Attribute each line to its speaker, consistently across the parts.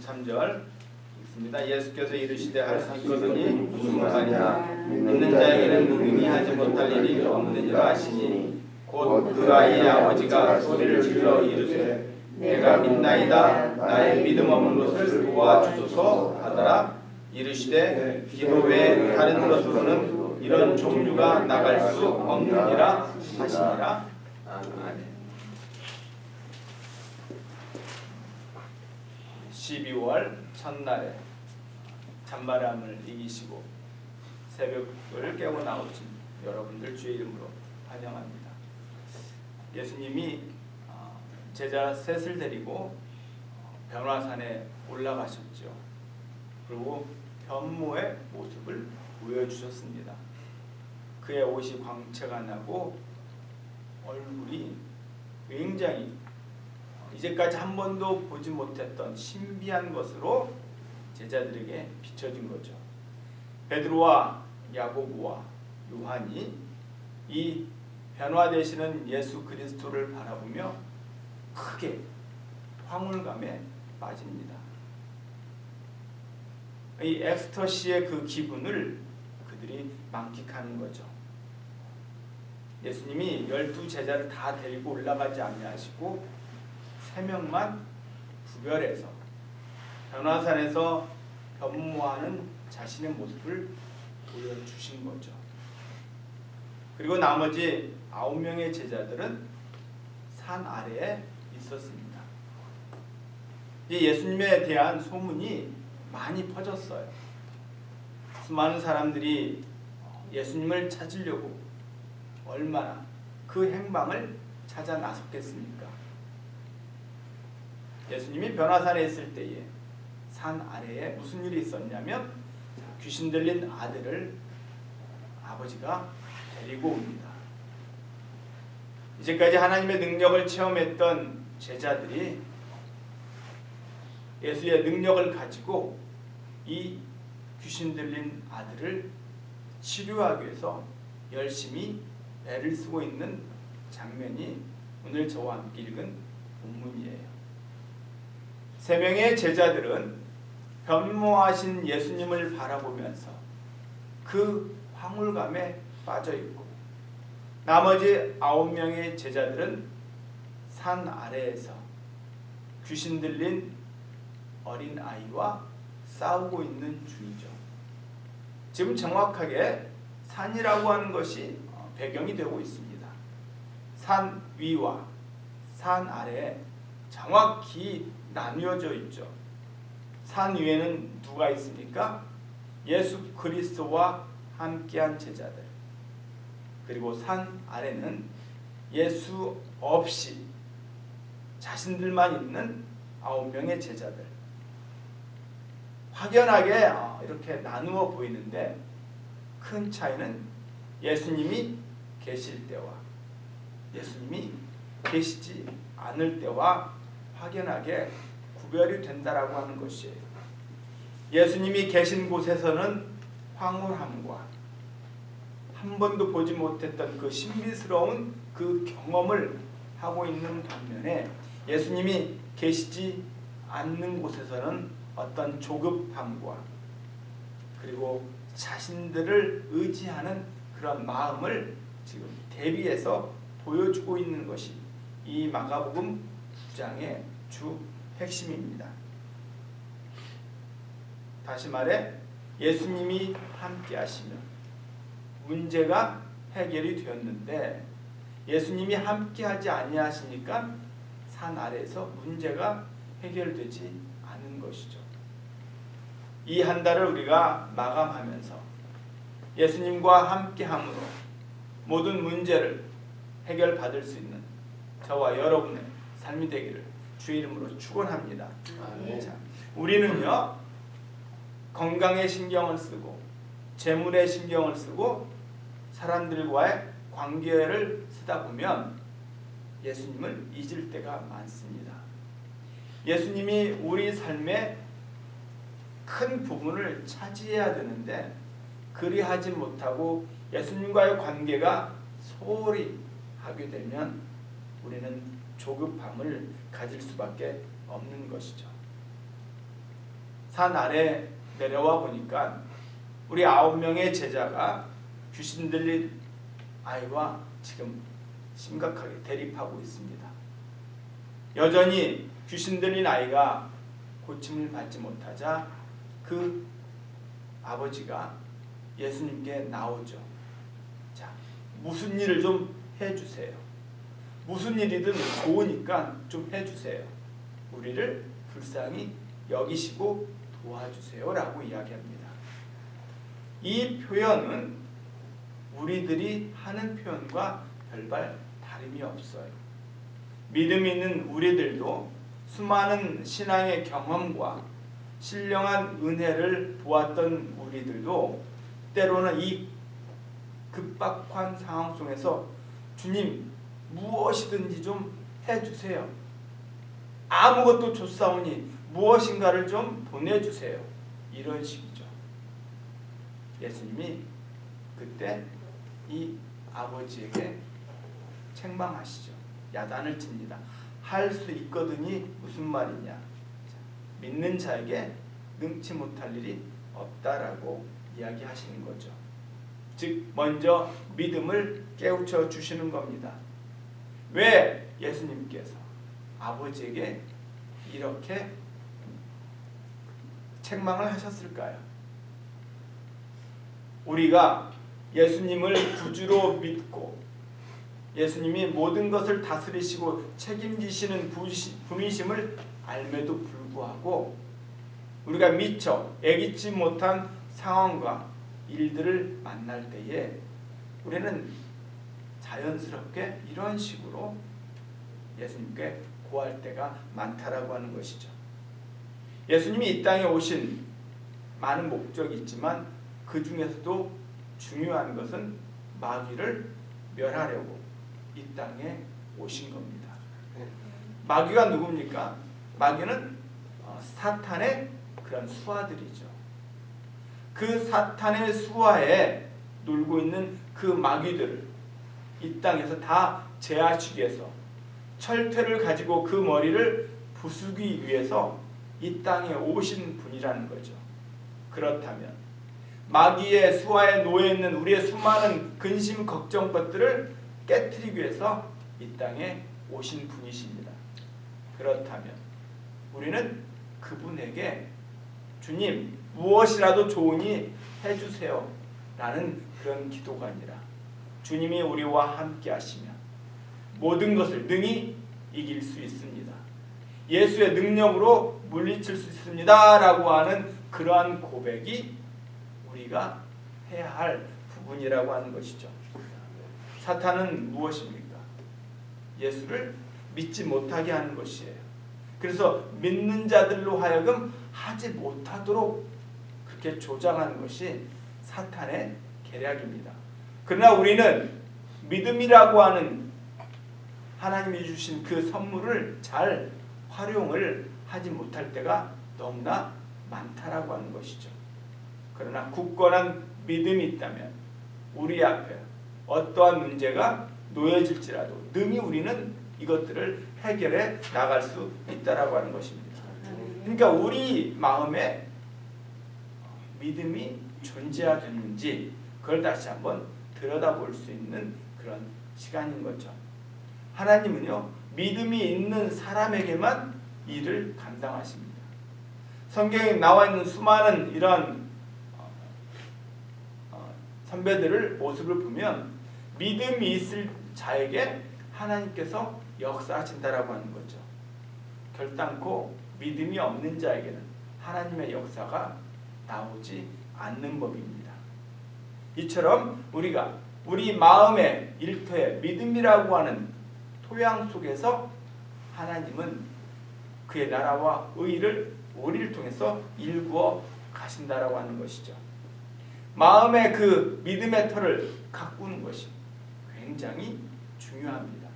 Speaker 1: 23절 읽습니다. 예수께서 이르시되 할 수 있거든이 무슨 말이냐 믿는 자에게는 능히 하지 못할 일이 없느니라 하시니 곧 그 아이의 아버지가 소리를 질러 이르되 내가 믿나이다 나의 믿음 없는 것을 도와주소서 하더라. 이르시되 기도 외에 다른 것으로는 이런 종류가 나갈 수 없느니라 하시니라. 아멘. 12월 첫날에 찬바람을 이기시고 새벽을 깨고 나오신 여러분들 주의 이름으로 환영합니다. 예수님이 제자 셋을 데리고 변화산에 올라가셨죠. 그리고 변모의 모습을 보여주셨습니다. 그의 옷이 광채가 나고 얼굴이 굉장히 이제까지 한 번도 보지 못했던 신비한 것으로 제자들에게 비춰진 거죠. 베드로와 야고보와 요한이 이 변화되시는 예수 그리스도를 바라보며 크게 황홀감에 빠집니다. 이 엑스터시의 그 기분을 그들이 만끽하는 거죠. 예수님이 12제자를 다 데리고 올라가지 아니하시고 3명만 구별해서 변화산에서 변모하는 자신의 모습을 보여주신 거죠. 그리고 나머지 9명의 제자들은 산 아래에 있었습니다. 예수님에 대한 소문이 많이 퍼졌어요. 수많은 사람들이 예수님을 찾으려고 얼마나 그 행방을 찾아 나섰겠습니까? 예수님이 변화산에 있을 때에 산 아래에 무슨 일이 있었냐면 귀신 들린 아들을 아버지가 데리고 옵니다. 이제까지 하나님의 능력을 체험했던 제자들이 예수의 능력을 가지고 이 귀신 들린 아들을 치료하기 위해서 열심히 애를 쓰고 있는 장면이 오늘 저와 함께 읽은 본문이에요. 3명의 제자들은 변모하신 예수님을 바라보면서 그 황홀감에 빠져있고 나머지 9명의 제자들은 산 아래에서 귀신 들린 어린 아이와 싸우고 있는 중이죠. 지금 정확하게 산이라고 하는 것이 배경이 되고 있습니다. 산 위와 산 아래에 정확히 나뉘어져 있죠. 산 위에는 누가 있습니까? 예수 그리스도와 함께한 제자들. 그리고 산 아래는 예수 없이 자신들만 있는 9명의 제자들. 확연하게 이렇게 나누어 보이는데 큰 차이는 예수님이 계실 때와 예수님이 계시지 않을 때와 확연하게 구별이 된다라고 하는 것이에요. 예수님이 계신 곳에서는 황홀함과 한 번도 보지 못했던 그 신비스러운 그 경험을 하고 있는 반면에 예수님이 계시지 않는 곳에서는 어떤 조급함과 그리고 자신들을 의지하는 그런 마음을 지금 대비해서 보여주고 있는 것이 이 마가복음 9장의 주 핵심입니다. 다시 말해 예수님이 함께 하시면 문제가 해결이 되었는데 예수님이 함께 하지 아니하시니까 산 아래에서 문제가 해결되지 않은 것이죠. 이 한 달을 우리가 마감하면서 예수님과 함께함으로 모든 문제를 해결받을 수 있는 저와 여러분의 삶이 되기를 주의 이름으로 축원합니다. 자, 우리는요 건강에 신경을 쓰고 재물에 신경을 쓰고 사람들과의 관계를 쓰다 보면 예수님을 잊을 때가 많습니다. 예수님이 우리 삶의 큰 부분을 차지해야 되는데 그리하지 못하고 예수님과의 관계가 소홀히 하게 되면 우리는 조급함을 가질 수밖에 없는 것이죠. 산 아래 내려와 보니까 우리 9명의 제자가 귀신 들린 아이와 지금 심각하게 대립하고 있습니다. 여전히 귀신 들린 아이가 고침을 받지 못하자 그 아버지가 예수님께 나오죠. 자, 무슨 일을 좀 해주세요. 무슨 일이든 좋으니까 좀 해주세요. 우리를 불쌍히 여기시고 도와주세요 라고 이야기합니다. 이 표현은 우리들이 하는 표현과 별반 다름이 없어요. 믿음 있는 우리들도 수많은 신앙의 경험과 신령한 은혜를 보았던 우리들도 때로는 이 급박한 상황 속에서 주님 무엇이든지 좀 해주세요. 아무것도 좋사오니 무엇인가를 좀 보내주세요. 이런 식이죠. 예수님이 그때 이 아버지에게 책망하시죠. 야단을 칩니다. 할 수 있거든이 무슨 말이냐. 믿는 자에게 능치 못할 일이 없다라고 이야기하시는 거죠. 즉 먼저 믿음을 깨우쳐 주시는 겁니다. 왜 예수님께서 아버지에게 이렇게 책망을 하셨을까요? 우리가 예수님을 구주로 믿고 예수님이 모든 것을 다스리시고 책임지시는 분이심을 알매도 불구하고 우리가 미처 예기치 못한 상황과 일들을 만날 때에 우리는 자연스럽게 이런 식으로 예수님께 고할 때가 많다라고 하는 것이죠. 예수님이 이 땅에 오신 많은 목적이 있지만 그 중에서도 중요한 것은 마귀를 멸하려고 이 땅에 오신 겁니다. 마귀가 누굽니까? 마귀는 사탄의 그런 수하들이죠. 그 사탄의 수하에 놀고 있는 그 마귀들을 이 땅에서 다 제하시기 위해서 철퇴를 가지고 그 머리를 부수기 위해서 이 땅에 오신 분이라는 거죠. 그렇다면 마귀의 수하에 놓여 있는 우리의 수많은 근심 걱정 것들을 깨트리기 위해서 이 땅에 오신 분이십니다. 그렇다면 우리는 그분에게 주님 무엇이라도 좋으니 해주세요 라는 그런 기도가 아니라 주님이 우리와 함께 하시면 모든 것을 능히 이길 수 있습니다. 예수의 능력으로 물리칠 수 있습니다 라고 하는 그러한 고백이 우리가 해야 할 부분이라고 하는 것이죠. 사탄은 무엇입니까? 예수를 믿지 못하게 하는 것이에요. 그래서 믿는 자들로 하여금 하지 못하도록 그렇게 조장하는 것이 사탄의 계략입니다. 그러나 우리는 믿음이라고 하는 하나님이 주신 그 선물을 잘 활용을 하지 못할 때가 너무나 많다라고 하는 것이죠. 그러나 굳건한 믿음이 있다면 우리 앞에 어떠한 문제가 놓여질지라도 능히 우리는 이것들을 해결해 나갈 수 있다라고 하는 것입니다. 그러니까 우리 마음에 믿음이 존재하는지 그걸 다시 한번 들여다볼 수 있는 그런 시간인 거죠. 하나님은요 믿음이 있는 사람에게만 일을 감당하십니다. 성경에 나와 있는 수많은 이런 선배들을 모습을 보면 믿음이 있을 자에게 하나님께서 역사하신다라고 하는 거죠. 결단코 믿음이 없는 자에게는 하나님의 역사가 나오지 않는 법입니다. 이처럼 우리가 우리 마음의 일터에 믿음이라고 하는 토양 속에서 하나님은 그의 나라와 의를 우리를 통해서 일구어 가신다라고 하는 것이죠. 마음의 그 믿음의 터를 가꾸는 것이 굉장히 중요합니다.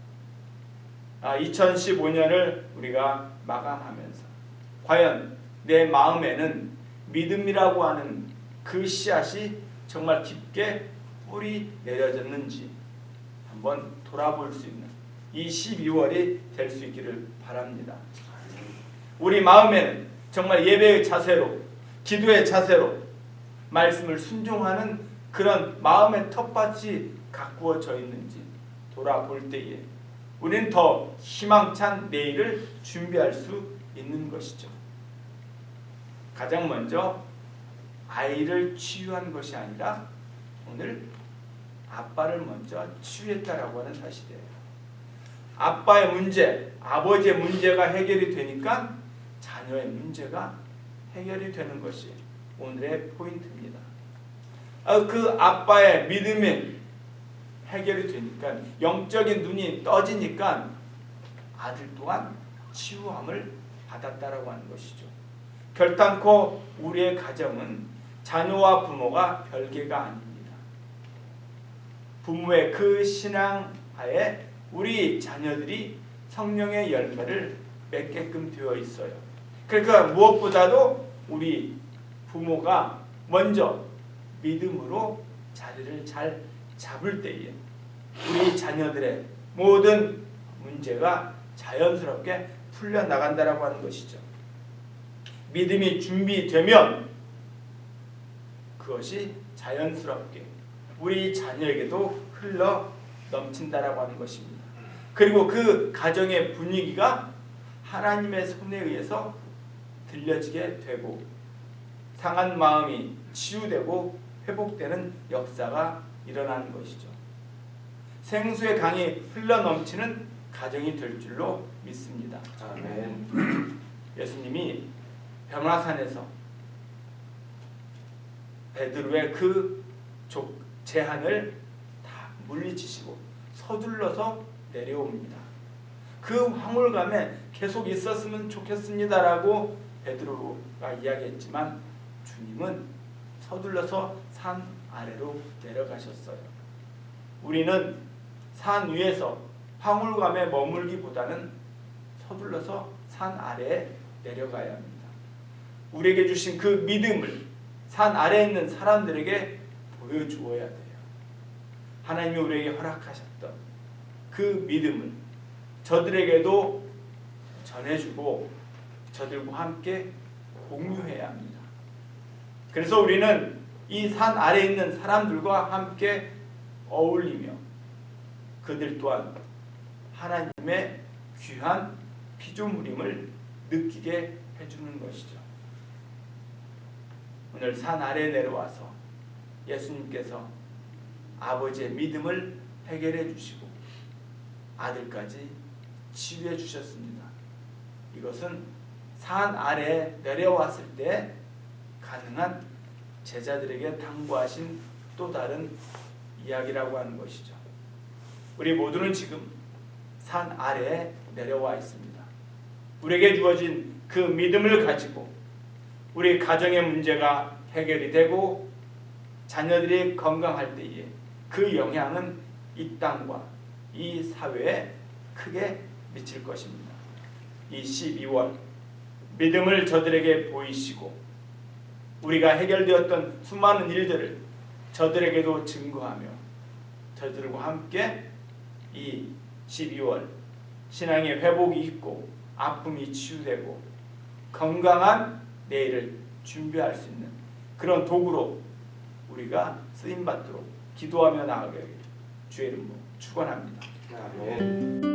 Speaker 1: 2015년을 우리가 마감하면서 과연 내 마음에는 믿음이라고 하는 그 씨앗이 정말 깊게 뿌리 내려졌는지 한번 돌아볼 수 있는 이 12월이 될 수 있기를 바랍니다. 우리 마음에는 정말 예배의 자세로 기도의 자세로 말씀을 순종하는 그런 마음의 텃밭이 가꾸어져 있는지 돌아볼 때에 우리는 더 희망찬 내일을 준비할 수 있는 것이죠. 가장 먼저 아이를 치유한 것이 아니라 오늘 아빠를 먼저 치유했다라고 하는 사실이에요. 아빠의 문제, 아버지의 문제가 해결이 되니까 자녀의 문제가 해결이 되는 것이 오늘의 포인트입니다. 그 아빠의 믿음이 해결이 되니까 영적인 눈이 떠지니까 아들 또한 치유함을 받았다라고 하는 것이죠. 결단코 우리의 가정은 자녀와 부모가 별개가 아닙니다. 부모의 그 신앙 하에 우리 자녀들이 성령의 열매를 맺게끔 되어 있어요. 그러니까 무엇보다도 우리 부모가 먼저 믿음으로 자리를 잘 잡을 때에 우리 자녀들의 모든 문제가 자연스럽게 풀려나간다라고 하는 것이죠. 믿음이 준비되면 그것이 자연스럽게 우리 자녀에게도 흘러 넘친다라고 하는 것입니다. 그리고 그 가정의 분위기가 하나님의 손에 의해서 들려지게 되고 상한 마음이 치유되고 회복되는 역사가 일어나는 것이죠. 생수의 강이 흘러넘치는 가정이 될 줄로 믿습니다. 아멘. 예수님이 변화산에서 베드로의 그 제한을 다 물리치시고 서둘러서 내려옵니다. 그 황홀감에 계속 있었으면 좋겠습니다라고 베드로가 이야기했지만 주님은 서둘러서 산 아래로 내려가셨어요. 우리는 산 위에서 황홀감에 머물기보다는 서둘러서 산 아래에 내려가야 합니다. 우리에게 주신 그 믿음을 산 아래에 있는 사람들에게 보여주어야 돼요. 하나님이 우리에게 허락하셨던 그 믿음을 저들에게도 전해주고 저들과 함께 공유해야 합니다. 그래서 우리는 이 산 아래에 있는 사람들과 함께 어울리며 그들 또한 하나님의 귀한 피조물임을 느끼게 해주는 것이죠. 오늘 산 아래에 내려와서 예수님께서 아버지의 믿음을 해결해 주시고 아들까지 치유해 주셨습니다. 이것은 산 아래에 내려왔을 때 가능한 제자들에게 당부하신 또 다른 이야기라고 하는 것이죠. 우리 모두는 지금 산 아래에 내려와 있습니다. 우리에게 주어진 그 믿음을 가지고 우리 가정의 문제가 해결이 되고 자녀들이 건강할 때에 그 영향은 이 땅과 이 사회에 크게 미칠 것입니다. 이 12월 믿음을 저들에게 보이시고 우리가 해결되었던 수많은 일들을 저들에게도 증거하며 저들과 함께 이 12월 신앙의 회복이 있고 아픔이 치유되고 건강한 내일을 준비할 수 있는 그런 도구로 우리가 쓰임받도록 기도하며 나아가길 주의 이름으로 축원합니다.
Speaker 2: 아멘.